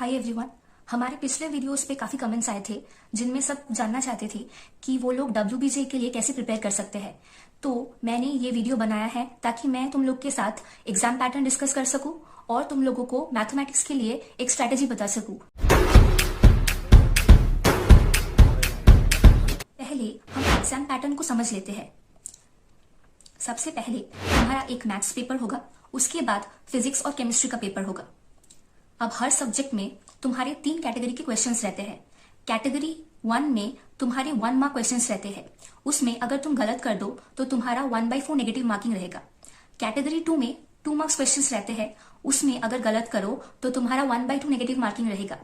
Hi everyone. हमारे पिछले videos पे काफी कमेंट्स आए थे जिनमें सब जानना चाहते थे कि वो लोग WBJ के लिए कैसे प्रिपेयर कर सकते हैं। तो मैंने ये वीडियो बनाया है ताकि मैं तुम लोग के साथ एग्जाम पैटर्न डिस्कस कर सकूं और तुम लोगों को मैथमेटिक्स के लिए एक स्ट्रैटेजी बता सकूं। पहले हम एग्जाम पैटर्न को समझ लेते हैं। सबसे पहले तुम्हारा एक मैथ्स पेपर होगा, उसके बाद फिजिक्स और केमिस्ट्री का पेपर होगा। अब हर सब्जेक्ट में तुम्हारे 3 कैटेगरी के क्वेश्चंस रहते हैं। कैटेगरी 1 में तुम्हारे 1 मार्क क्वेश्चंस रहते हैं, उसमें अगर तुम गलत कर दो तो तुम्हारा 1/4 नेगेटिव मार्किंग रहेगा। कैटेगरी 2 में 2 मार्क्स क्वेश्चंस रहते हैं, उसमें अगर गलत करो तो तुम्हारा 1/2 नेगेटिव मार्किंग रहेगा।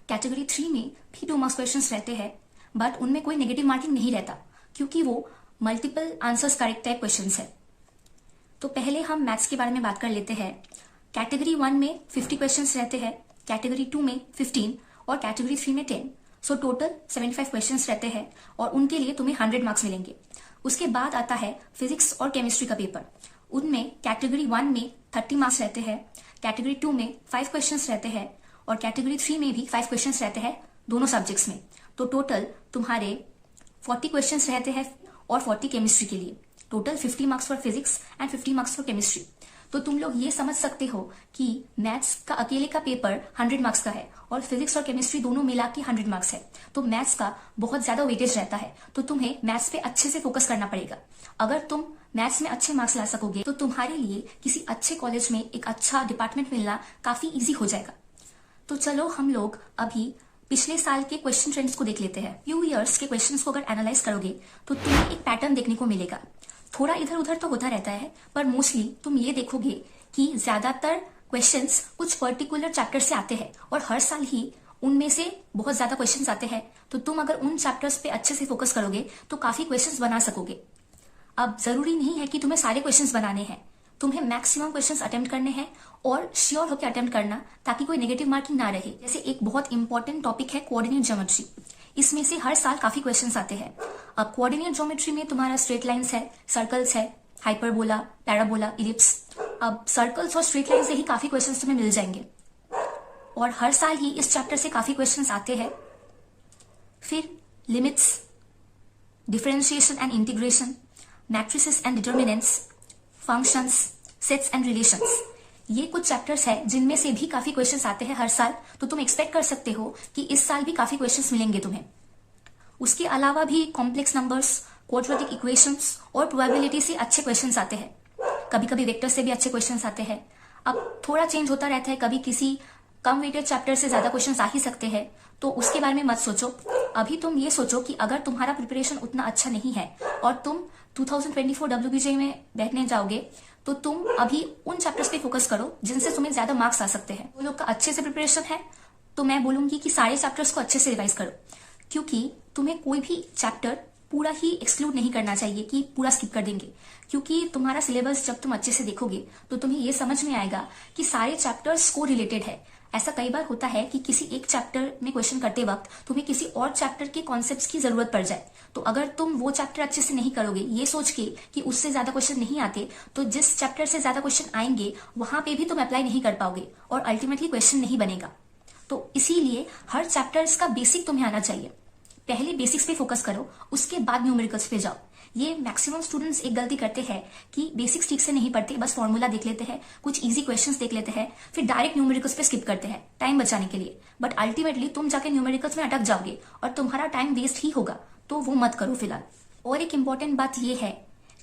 कैटेगरी 3 में भी 2 मार्क्स क्वेश्चंस रहते हैं, बट उनमें कोई नेगेटिव मार्किंग नहीं रहता क्योंकि वो multiple answers correct type questions है। तो पहले हम मैथ्स के बारे में बात कर लेते हैं। कैटेगरी 1 में 50 क्वेश्चंस रहते हैं, कैटेगरी 2 में 15 और कैटेगरी 3 में 10। सो टोटल 75 क्वेश्चंस रहते हैं और उनके लिए तुम्हें 100 मार्क्स मिलेंगे। उसके बाद आता है फिजिक्स और केमिस्ट्री का पेपर। उनमें कैटेगरी 1 में 30 मार्क्स रहते हैं, कैटेगरी 2 में 5 क्वेश्चंस रहते हैं और कैटेगरी 3 में भी 5 क्वेश्चंस रहते हैं दोनों सब्जेक्ट्स में। तो टोटल तुम्हारे 40 क्वेश्चंस रहते हैं और 40 केमिस्ट्री के लिए। Total 50 marks for physics and 50 marks for chemistry. तो तुम लोग ये समझ सकते हो कि मैथ्स का अकेले का पेपर 100 मार्क्स का है और फिजिक्स और केमिस्ट्री दोनों मिला के 100 मार्क्स है। तो मैथ्स का बहुत ज्यादा वेटेज रहता है, तो तुम्हें मैथ्स पे अच्छे से फोकस करना पड़ेगा। अगर तुम मैथ्स में अच्छे मार्क्स ला सकोगे तो तुम्हारे लिए किसी अच्छे कॉलेज में एक अच्छा डिपार्टमेंट मिलना काफी ईजी हो जाएगा। तो चलो हम लोग अभी पिछले साल के क्वेश्चन ट्रेंड्स को देख लेते हैं। फ्यू ईयर्स के क्वेश्चंस को अगर एनालाइज करोगे तो तुम्हें एक पैटर्न देखने को मिलेगा। थोड़ा इधर उधर तो होता रहता है, पर मोस्टली तुम ये देखोगे कि ज्यादातर क्वेश्चंस कुछ पर्टिकुलर चैप्टर से आते हैं और हर साल ही उनमें से बहुत ज्यादा क्वेश्चंस आते हैं। तो तुम अगर उन चैप्टर्स पे अच्छे से फोकस करोगे तो काफी क्वेश्चंस बना सकोगे। अब जरूरी नहीं है कि तुम्हें सारे क्वेश्चंस बनाने हैं, तुम्हें मैक्सिमम क्वेश्चंस अटेम्प्ट करने हैं और श्योर होकर अटेम्प्ट करना ताकि कोई नेगेटिव मार्किंग ना रहे। जैसे एक बहुत इंपॉर्टेंट टॉपिक है कोऑर्डिनेट ज्योमेट्री। इसमें से हर साल काफी क्वेश्चंस आते हैं। अब कोऑर्डिनेट ज्योमेट्री में तुम्हारा स्ट्रेट लाइंस है, सर्कल्स है, हाइपरबोला, पैराबोला, इलिप्स। अब सर्कल्स और स्ट्रेट लाइन से ही काफी क्वेश्चंस तुम्हें मिल जाएंगे और हर साल ही इस चैप्टर से काफी क्वेश्चंस आते हैं। फिर limits, differentiation and integration, matrices and determinants, functions, sets and relations, ये कुछ चैप्टर्स है जिनमें से भी काफी क्वेश्चंस आते हैं हर साल। तो तुम एक्सपेक्ट कर सकते हो कि इस साल भी काफी क्वेश्चंस मिलेंगे तुम्हें। उसके अलावा भी कॉम्प्लेक्स नंबर्स, क्वाड्रेटिक इक्वेशंस और प्रोबेबिलिटी से अच्छे क्वेश्चंस आते हैं। कभी कभी वेक्टर से भी अच्छे क्वेश्चंस आते हैं। अब थोड़ा चेंज होता रहता है, कभी किसी कम वेटेड चैप्टर से ज्यादा क्वेश्चंस आ ही सकते हैं, तो उसके बारे में मत सोचो। अभी तुम ये सोचो कि अगर तुम्हारा प्रिपरेशन उतना अच्छा नहीं है और तुम 2024 WBJ में बैठने जाओगे तो तुम अभी उन चैप्टर्स पे फोकस करो जिनसे तुम्हें ज्यादा मार्क्स आ सकते हैं। वो लोग का अच्छे से प्रिपरेशन है तो मैं बोलूंगी कि सारे चैप्टर्स को अच्छे से रिवाइज करो, क्योंकि तुम्हें कोई भी चैप्टर पूरा ही एक्सक्लूड नहीं करना चाहिए कि पूरा स्किप कर देंगे। क्योंकि तुम्हारा सिलेबस जब तुम अच्छे से देखोगे तो तुम्हें ये समझ में आएगा कि सारे चैप्टर्स को रिलेटेड है। ऐसा कई बार होता है कि किसी एक चैप्टर में क्वेश्चन करते वक्त तुम्हें किसी और चैप्टर के कॉन्सेप्ट्स की जरूरत पड़ जाए, तो अगर तुम वो चैप्टर अच्छे से नहीं करोगे ये सोच के कि उससे ज्यादा क्वेश्चन नहीं आते, तो जिस चैप्टर से ज्यादा क्वेश्चन आएंगे वहां पे भी तुम अप्लाई नहीं कर पाओगे और अल्टीमेटली क्वेश्चन नहीं बनेगा। तो इसीलिए हर चैप्टर्स का बेसिक तुम्हें आना चाहिए। पहले बेसिक्स पे फोकस करो, उसके बाद न्यूमेरिकल्स पे जाओ। ये मैक्सिमम स्टूडेंट्स एक गलती करते हैं कि बेसिक्स ठीक से नहीं पढ़ते, बस फॉर्मूला देख लेते हैं, कुछ इजी क्वेश्चंस देख लेते हैं, फिर डायरेक्ट न्यूमेरिकल्स पे स्किप करते हैं टाइम बचाने के लिए। बट अल्टीमेटली तुम जाके न्यूमेरिकल्स में अटक जाओगे और तुम्हारा टाइम वेस्ट ही होगा, तो वो मत करो फिलहाल। और एक इम्पॉर्टेंट बात ये है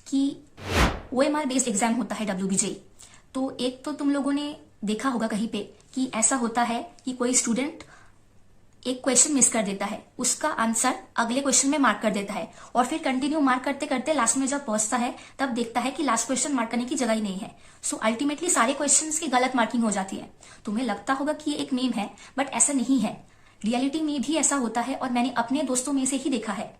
कि OMR बेस्ड एग्जाम होता है WBJ। तो एक तो तुम लोगों ने देखा होगा कहीं पे कि ऐसा होता है कि कोई स्टूडेंट एक क्वेश्चन मिस कर देता है, उसका आंसर अगले क्वेश्चन में मार्क कर देता है और फिर कंटिन्यू मार्क करते करते लास्ट में जब पहुंचता है तब देखता है कि लास्ट क्वेश्चन मार्क करने की जगह ही नहीं है। सो अल्टीमेटली सारे क्वेश्चंस की गलत मार्किंग हो जाती है। तुम्हें लगता होगा कि ये एक मीम है, बट ऐसा नहीं है। रियलिटी में भी ऐसा होता है और मैंने अपने दोस्तों में से ही देखा है।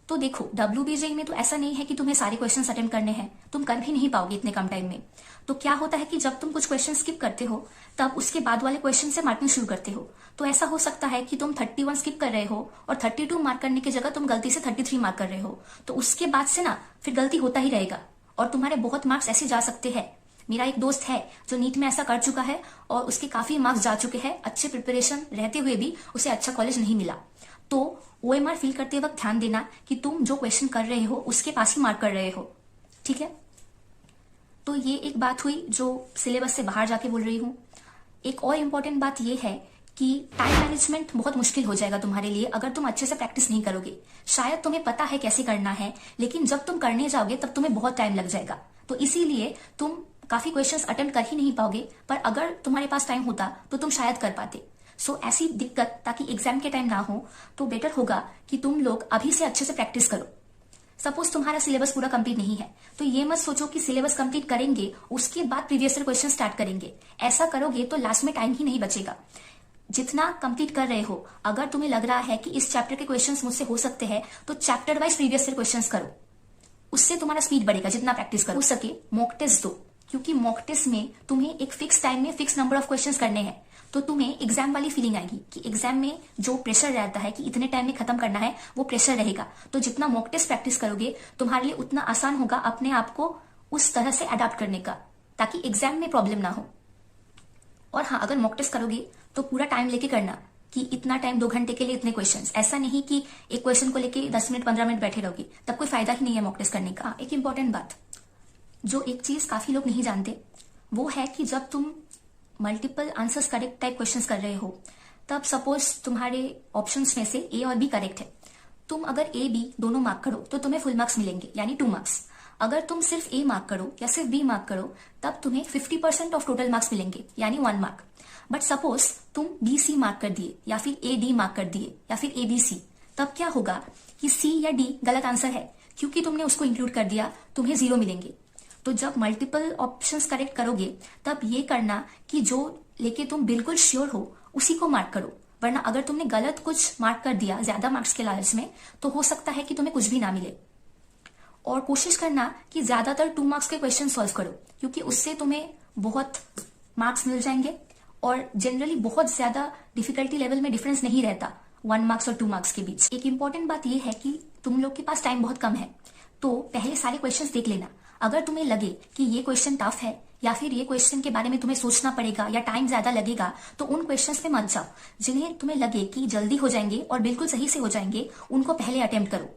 तो देखो WBJ में तो ऐसा नहीं है कि तुम्हें सारे क्वेश्चंस अटेम्प्ट करने हैं, तुम कर भी नहीं पाओगे इतने कम टाइम में। तो क्या होता है कि जब तुम कुछ क्वेश्चन स्किप करते हो तब उसके बाद वाले क्वेश्चन से मार्किंग शुरू करते हो। तो ऐसा हो सकता है कि तुम 31 स्किप कर रहे हो और 32 मार्क करने की जगह तुम गलती से 33 मार्क कर रहे हो। तो उसके बाद से ना फिर गलती होता ही रहेगा और तुम्हारे बहुत मार्क्स ऐसे जा सकते हैं मेरा एक दोस्त है जो नीट में ऐसा कर चुका है और उसके काफी मार्क्स जा चुके हैं, अच्छे प्रिपरेशन रहते हुए भी उसे अच्छा कॉलेज नहीं मिला। तो OMR फिल करते वक्त ध्यान देना कि तुम जो क्वेश्चन कर रहे हो उसके पास ही मार्क कर रहे हो, ठीक है। तो ये एक बात हुई जो सिलेबस से बाहर जाके बोल रही हूँ। एक और इम्पोर्टेंट बात ये है कि टाइम मैनेजमेंट बहुत मुश्किल हो जाएगा तुम्हारे लिए अगर तुम अच्छे से प्रैक्टिस नहीं करोगे। शायद तुम्हें पता है कैसे करना है, लेकिन जब तुम करने जाओगे तब तुम्हें बहुत टाइम लग जाएगा। तो इसीलिए तुम काफी क्वेश्चंस अटेम्प्ट कर ही नहीं पाओगे, पर अगर तुम्हारे पास टाइम होता तो तुम शायद कर पाते। सो ऐसी दिक्कत ताकि एग्जाम के टाइम ना हो तो बेटर होगा कि तुम लोग अभी से अच्छे से प्रैक्टिस करो। सपोज तुम्हारा सिलेबस पूरा कंप्लीट नहीं है तो ये मत सोचो कि सिलेबस कंप्लीट करेंगे उसके बाद प्रीवियस ईयर क्वेश्चन स्टार्ट करेंगे। ऐसा करोगे तो लास्ट में टाइम ही नहीं बचेगा। जितना कंप्लीट कर रहे हो, अगर तुम्हें लग रहा है कि इस चैप्टर के क्वेश्चंस मुझसे हो सकते हैं तो chapter wise previous year questions करो, उससे तुम्हारा स्पीड बढ़ेगा। जितना प्रैक्टिस कर सके मॉक टेस्ट दो, क्योंकि मॉक टेस्ट में तुम्हें एक फिक्स टाइम में फिक्स नंबर ऑफ क्वेश्चंस करने हैं, तो तुम्हें एग्जाम वाली फीलिंग आएगी कि एग्जाम में जो प्रेशर रहता है कि इतने टाइम में खत्म करना है वो प्रेशर रहेगा। तो जितना मॉक टेस्ट प्रैक्टिस करोगे तुम्हारे लिए उतना आसान होगा अपने आप को उस तरह से अडॉप्ट करने का, ताकि एग्जाम में प्रॉब्लम ना हो। और हाँ, अगर मॉक टेस्ट करोगे तो पूरा टाइम लेके करना कि इतना टाइम 2 घंटे के लिए इतने क्वेश्चंस। ऐसा नहीं कि एक क्वेश्चन को लेके 10 मिनट 15 मिनट बैठे रहोगे, तब कोई फायदा ही नहीं है मॉक टेस्ट करने का। एक इंपॉर्टेंट बात, जो एक चीज काफी लोग नहीं जानते, वो है कि जब तुम multiple answers correct type questions कर रहे हो, तब सपोज तुम्हारे ऑप्शंस में से A और B करेक्ट है, तुम अगर A B दोनों मार्क करो तो तुम्हें फुल मार्क्स मिलेंगे, यानी 2 मार्क्स। अगर तुम सिर्फ A मार्क करो या सिर्फ B मार्क करो तब तुम्हें 50% ऑफ टोटल मार्क्स मिलेंगे, यानी 1 मार्क। बट सपोज तुम B C मार्क कर दिए या फिर A D मार्क कर दिए या फिर A B C, तब क्या होगा कि C या D गलत आंसर है, क्योंकि तुमने उसको इंक्लूड कर दिया, तुम्हें 0 मिलेंगे। तो जब मल्टीपल ऑप्शंस करेक्ट करोगे तब ये करना कि जो लेके तुम बिल्कुल श्योर हो उसी को मार्क करो, वरना अगर तुमने गलत कुछ मार्क कर दिया ज्यादा मार्क्स के लालच में तो हो सकता है कि तुम्हें कुछ भी ना मिले। और कोशिश करना कि ज्यादातर 2 मार्क्स के क्वेश्चन सॉल्व करो, क्योंकि उससे तुम्हें बहुत मार्क्स मिल जाएंगे और जनरली बहुत ज्यादा डिफिकल्टी लेवल में डिफरेंस नहीं रहता 1 मार्क्स और 2 मार्क्स के बीच। एक इंपॉर्टेंट बात यह है कि तुम लोग के पास टाइम बहुत कम है, तो पहले सारे क्वेश्चंस देख लेना। अगर तुम्हें लगे कि ये क्वेश्चन टफ है या फिर ये क्वेश्चन के बारे में तुम्हें सोचना पड़ेगा या टाइम ज्यादा लगेगा, तो उन क्वेश्चंस पे मत जाओ। जिन्हें तुम्हें लगे कि जल्दी हो जाएंगे और बिल्कुल सही से हो जाएंगे, उनको पहले अटेम्प्ट करो।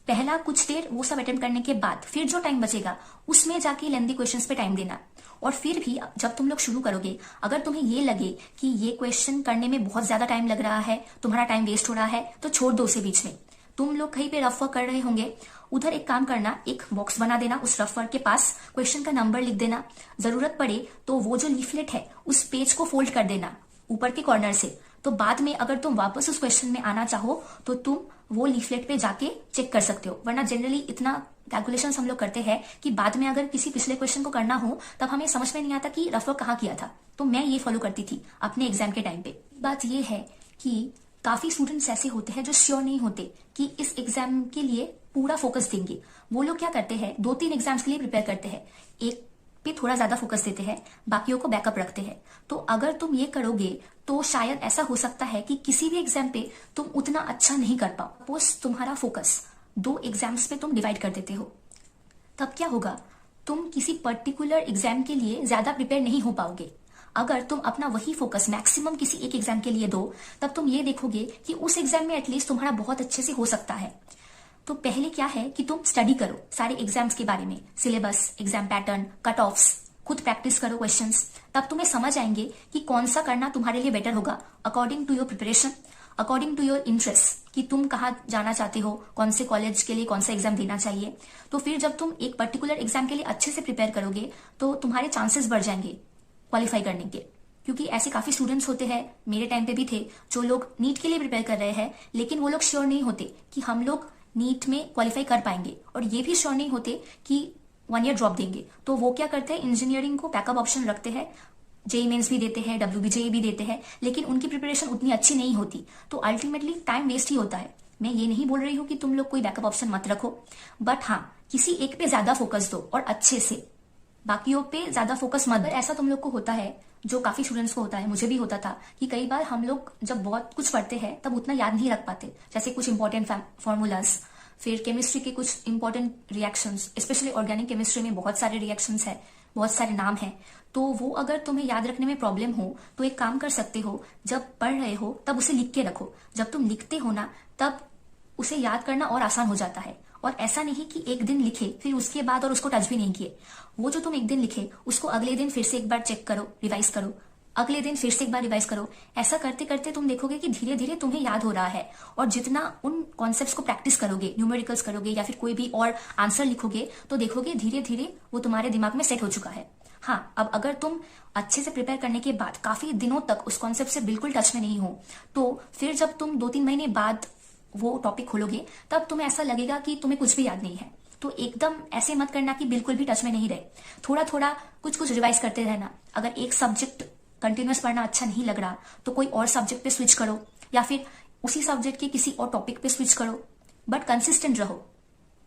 पहला कुछ देर वो सब अटेम्प्ट करने के बाद फिर जो टाइम बचेगा उसमें जाके लेंथी क्वेश्चंस पे टाइम देना। और फिर भी जब तुम लोग शुरू करोगे, अगर तुम्हें ये लगे कि ये क्वेश्चन करने में बहुत ज्यादा टाइम लग रहा है, तुम्हारा टाइम वेस्ट हो रहा है, तो छोड़ दो उसे बीच में। तुम लोग कहीं पे रफ वर्क कर रहे होंगे, उधर एक काम करना, एक बॉक्स बना देना, उस रफ वर्क के पास क्वेश्चन का नंबर लिख देना। जरूरत पड़े तो वो जो लीफलेट है उस पेज को फोल्ड कर देना ऊपर के कॉर्नर से, तो बाद में अगर तुम वापस उस क्वेश्चन में आना चाहो तो तुम वो लीफलेट पे जाके चेक कर सकते हो। वरना जनरली इतना कैलकुलेशन हम लोग करते हैं कि बाद में अगर किसी पिछले क्वेश्चन को करना हो तब हमें समझ में नहीं आता कि रफ वर्क कहाँ किया था। तो मैं ये फॉलो करती थी अपने एग्जाम के टाइम पे। बात ये है कि काफी स्टूडेंट्स ऐसे होते हैं जो श्योर नहीं होते कि इस एग्जाम के लिए पूरा फोकस देंगे। वो लोग क्या करते हैं, 2-3 एग्जाम्स के लिए प्रिपेयर करते हैं, एक पे थोड़ा ज्यादा फोकस देते हैं, बाकियों को बैकअप रखते हैं। तो अगर तुम ये करोगे तो शायद ऐसा हो सकता है कि किसी भी एग्जाम पे तुम उतना अच्छा नहीं कर पाओ। सपोज तुम्हारा फोकस 2 एग्जाम्स पे तुम डिवाइड कर देते हो, तब क्या होगा, तुम किसी पर्टिकुलर एग्जाम के लिए ज्यादा प्रिपेयर नहीं हो पाओगे। अगर तुम अपना वही फोकस मैक्सिमम किसी एक एग्जाम के लिए दो, तब तुम ये देखोगे कि उस एग्जाम में एटलीस्ट तुम्हारा बहुत अच्छे से हो सकता है। तो पहले क्या है कि तुम स्टडी करो सारे एग्जाम्स के बारे में, syllabus, exam pattern, cut offs, खुद प्रैक्टिस करो क्वेश्चंस। तब तुम्हें समझ आएंगे कि कौन सा करना तुम्हारे लिए बेटर होगा according to your preparation, according to your interest, कि तुम कहाँ जाना चाहते हो, कौन से कॉलेज के लिए कौन सा एग्जाम देना चाहिए। तो फिर जब तुम एक पर्टिकुलर एग्जाम के लिए अच्छे से प्रिपेयर करोगे तो तुम्हारे चांसेस बढ़ जाएंगे क्वालिफाई करने के। क्योंकि ऐसे काफी स्टूडेंट्स होते हैं, मेरे टाइम पे भी थे, जो लोग नीट के लिए प्रिपेयर कर रहे हैं, लेकिन वो लोग श्योर नहीं होते कि हम लोग नीट में क्वालिफाई कर पाएंगे, और ये भी श्योर नहीं होते कि 1 ईयर ड्रॉप देंगे। तो वो क्या करते हैं, इंजीनियरिंग को बैकअप ऑप्शन रखते हैं, जेईई मेंस भी देते हैं, WBJEE भी देते हैं, लेकिन उनकी प्रिपरेशन उतनी अच्छी नहीं होती। तो अल्टीमेटली टाइम वेस्ट ही होता है। मैं ये नहीं बोल रही हूँ कि तुम लोग कोई बैकअप ऑप्शन मत रखो, बट हाँ, किसी एक पे ज्यादा फोकस दो और अच्छे से, बाकियों पे ज्यादा फोकस मत दो। ऐसा तुम लोग को होता है, जो काफी स्टूडेंट्स को होता है, मुझे भी होता था, कि कई बार हम लोग जब बहुत कुछ पढ़ते हैं तब उतना याद नहीं रख पाते। जैसे कुछ इंपॉर्टेंट फॉर्मूलाज, फिर केमिस्ट्री के कुछ important reactions, specially organic chemistry में बहुत सारे रिएक्शंस है, बहुत सारे नाम हैं, तो वो अगर तुम्हें याद रखने में प्रॉब्लम हो तो एक काम कर सकते हो, जब पढ़ रहे हो तब उसे लिख के रखो। जब तुम लिखते हो ना तब उसे याद करना और आसान हो जाता है। और ऐसा नहीं कि एक दिन लिखे फिर उसके बाद और उसको टच भी नहीं किए। वो जो तुम एक दिन लिखे उसको अगले दिन फिर से एक बार चेक करो, रिवाइज करो, अगले दिन फिर से एक बार रिवाइज करो। ऐसा करते करते तुम देखोगे कि धीरे धीरे तुम्हें याद हो रहा है। और जितना उन कॉन्सेप्ट्स को प्रैक्टिस करोगे, न्यूमेरिकल्स करोगे या फिर कोई भी और आंसर लिखोगे, तो देखोगे धीरे धीरे वो तुम्हारे दिमाग में सेट हो चुका है। हाँ, अब अगर तुम अच्छे से प्रिपेयर करने के बाद काफी दिनों तक उस कॉन्सेप्ट से बिल्कुल टच में नहीं हो, तो फिर जब तुम 2-3 महीने बाद वो टॉपिक खोलोगे तब तुम्हें ऐसा लगेगा कि तुम्हें कुछ भी याद नहीं है। तो एकदम ऐसे मत करना कि बिल्कुल भी टच में नहीं रहे। थोड़ा थोड़ा कुछ कुछ रिवाइज करते रहना। अगर एक सब्जेक्ट कंटिन्यूअस पढ़ना अच्छा नहीं लग रहा तो कोई और सब्जेक्ट पे स्विच करो या फिर उसी सब्जेक्ट के किसी और टॉपिक पे स्विच करो, बट कंसिस्टेंट रहो,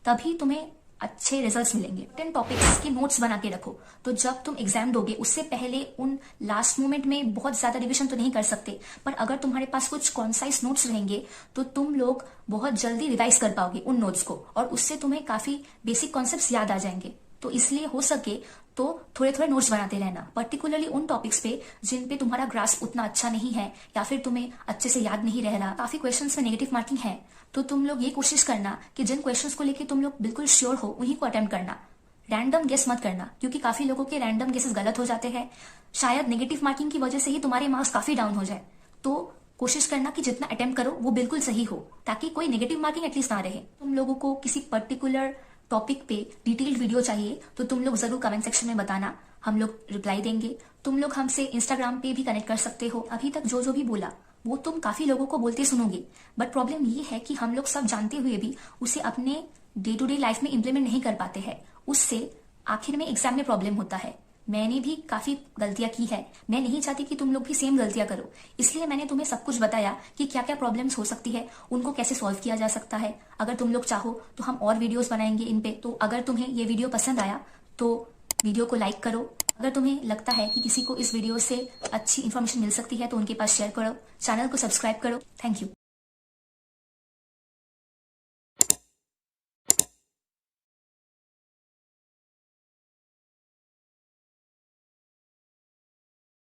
तभी तुम्हें अच्छे रिजल्ट्स मिलेंगे। 10 टॉपिक्स के नोट्स बना के रखो, तो जब तुम एग्जाम दोगे उससे पहले उन लास्ट मोमेंट में बहुत ज्यादा रिवीजन तो नहीं कर सकते, पर अगर तुम्हारे पास कुछ कॉन्साइज नोट्स रहेंगे तो तुम लोग बहुत जल्दी रिवाइज कर पाओगे उन नोट्स को, और उससे तुम्हें काफी बेसिक कॉन्सेप्ट्स याद आ जाएंगे। तो इसलिए हो सके तो थोड़े थोड़े नोट्स बनाते रहना, पर्टिकुलरली उन टॉपिक्स पे जिन पे तुम्हारा ग्रास्प उतना अच्छा नहीं है या फिर तुम्हें अच्छे से याद नहीं रह रहा। काफी क्वेश्चंस में नेगेटिव मार्किंग है, तो तुम लोग ये कोशिश करना कि जिन क्वेश्चंस को लेके तुम लोग बिल्कुल श्योर हो उन्हीं को अटेम्प्ट करना। रैंडम गेस मत करना, क्योंकि काफी लोगों के रैंडम गेसेस गलत हो जाते हैं। शायद नेगेटिव मार्किंग की वजह से ही तुम्हारे मार्क्स काफी डाउन हो जाए। तो कोशिश करना कि जितना अटेम्प्ट करो वो बिल्कुल सही हो, ताकि कोई नेगेटिव मार्किंग एटलीस्ट ना रहे। तुम लोगों को किसी पर्टिकुलर टॉपिक पे डिटेल्ड वीडियो चाहिए तो तुम लोग जरूर कमेंट सेक्शन में बताना, हम लोग रिप्लाई देंगे। तुम लोग हमसे इंस्टाग्राम पे भी कनेक्ट कर सकते हो। अभी तक जो जो भी बोला वो तुम काफी लोगों को बोलते सुनोगे, बट प्रॉब्लम ये है कि हम लोग सब जानते हुए भी उसे अपने डे टू डे लाइफ में इम्प्लीमेंट नहीं कर पाते हैं। उससे आखिर में एग्जाम में प्रॉब्लम होता है। मैंने भी काफी गलतियां की है, मैं नहीं चाहती कि तुम लोग भी सेम गलतियां करो, इसलिए मैंने तुम्हें सब कुछ बताया कि क्या क्या प्रॉब्लम्स हो सकती है, उनको कैसे सॉल्व किया जा सकता है। अगर तुम लोग चाहो तो हम और वीडियोस बनाएंगे इन पे। तो अगर तुम्हें ये वीडियो पसंद आया तो वीडियो को लाइक करो। अगर तुम्हें लगता है कि किसी को इस वीडियो से अच्छी इन्फॉर्मेशन मिल सकती है तो उनके पास शेयर करो। चैनल को सब्सक्राइब करो। Thank you.